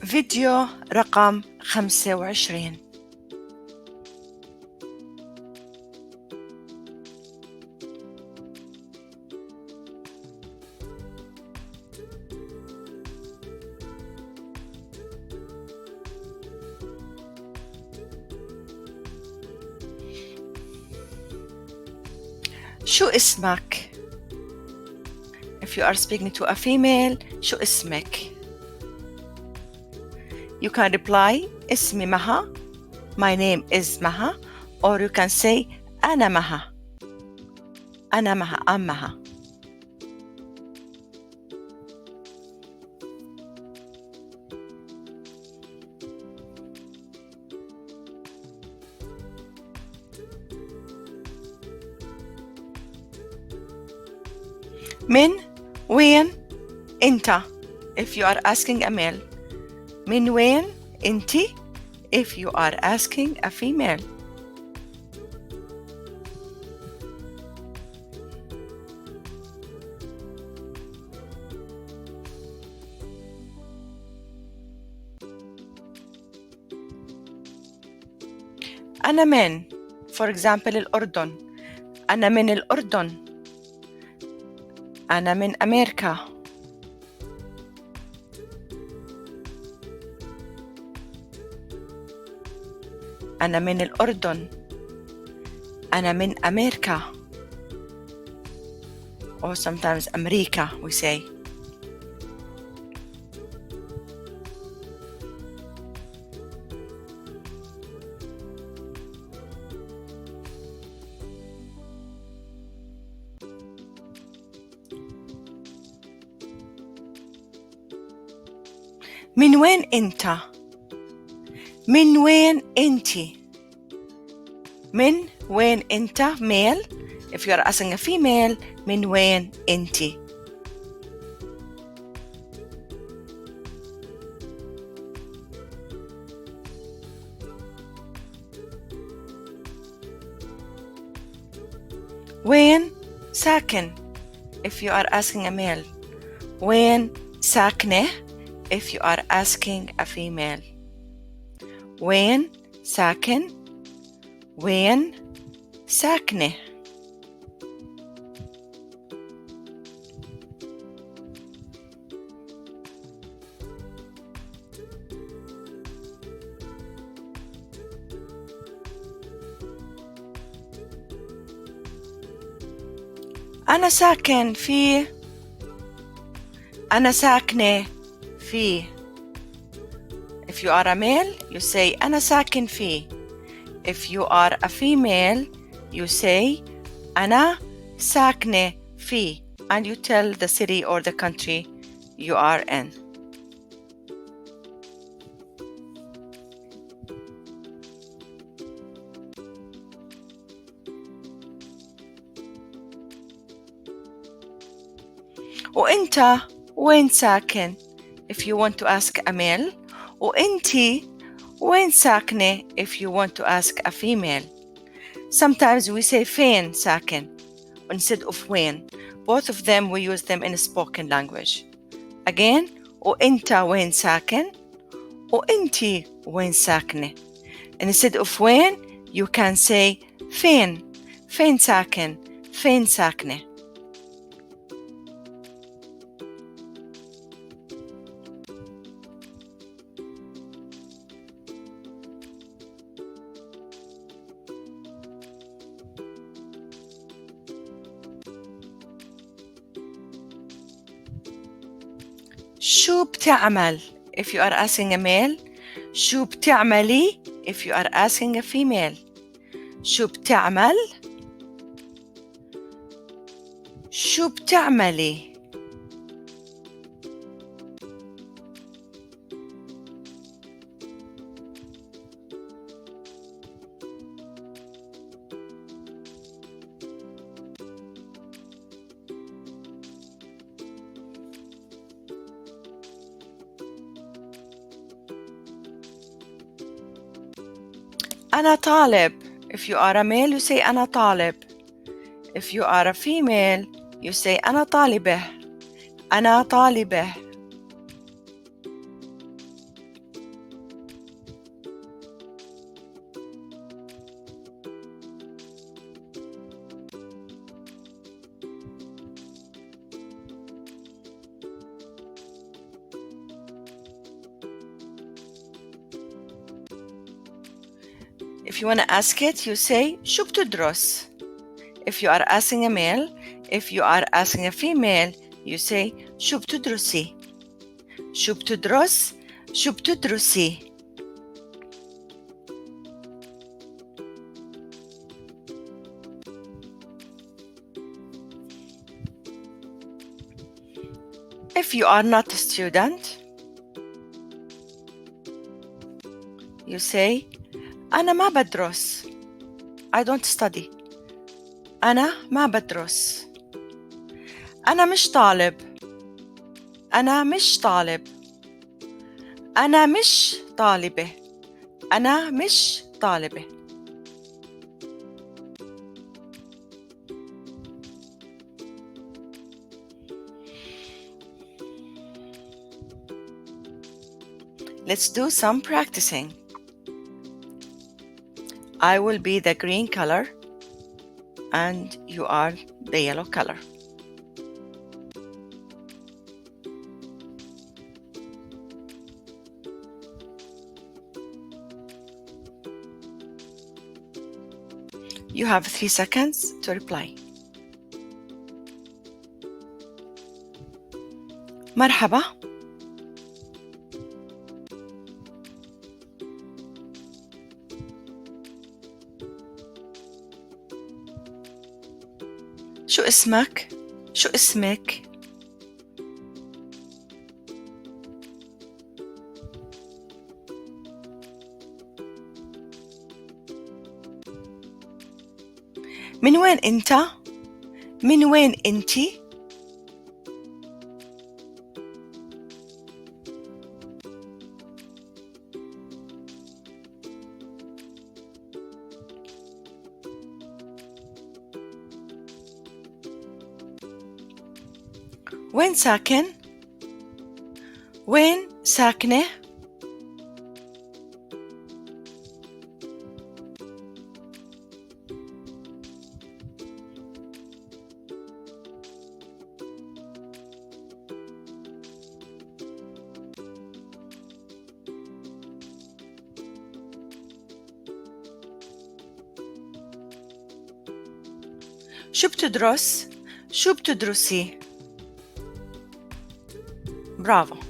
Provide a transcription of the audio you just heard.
فيديو رقم 25. شو اسمك؟ If you are speaking to a female, شو اسمك? You can reply اسمي مها, my name is مها, or you can say أنا مها. أنا مها, I'm مها. من وين أنت if you are asking a male. من وين أنتِ if you are asking a female. أنا من for example الأردن. أنا من الأردن. أنا من أمريكا. أنا من الأردن. أنا من أمريكا. Or sometimes أمريكا we say. من وين أنت؟ من وين أنتِ؟ من وين أنت male if you are asking a female. من وين أنتِ؟ وين ساكن if you are asking a male. وين ساكنة if you are asking a female. وين ساكن. وين ساكنة. أنا ساكن في. أنا ساكنة في. If you are a male, you say أنا ساكن في. If you are a female, you say أنا ساكنة في, and you tell the city or the country you are in. وأنت وين ساكن if you want to ask a male. وأنتِ وين ساكنة if you want to ask a female. Sometimes we say فين ساكن instead of وين. Both of them we use them in spoken language. Again, وأنت وين ساكن. وأنتِ وين ساكنة. Instead of وين you can say فين. فين ساكن. فين ساكنة. شو بتعمل if you are asking a male. شو بتعملي if you are asking a female. شو بتعمل. شو بتعملي. أنا طالب if you are a male you say أنا طالب. If you are a female you say أنا طالبة. أنا طالبة. If you want to ask it, you say شو بتدرس. If you are asking a male, if you are asking a female, you say شو بتدرسي. شو بتدرس. شو بتدرسي. If you are not a student, you say أنا ما بدرس. I don't study. أنا ما بدرس. أنا مش طالب. أنا مش طالب. أنا مش طالبة. أنا مش طالبة. Let's do some practicing. I will be the green color and you are the yellow color. You have 3 seconds to reply. مرحبا. شو اسمك؟ شو اسمك؟ من وين أنت؟ من وين أنتِ؟ وين ساكن؟ وين ساكنة؟ شو بتدرس؟ شو بتدرسي؟ برافو.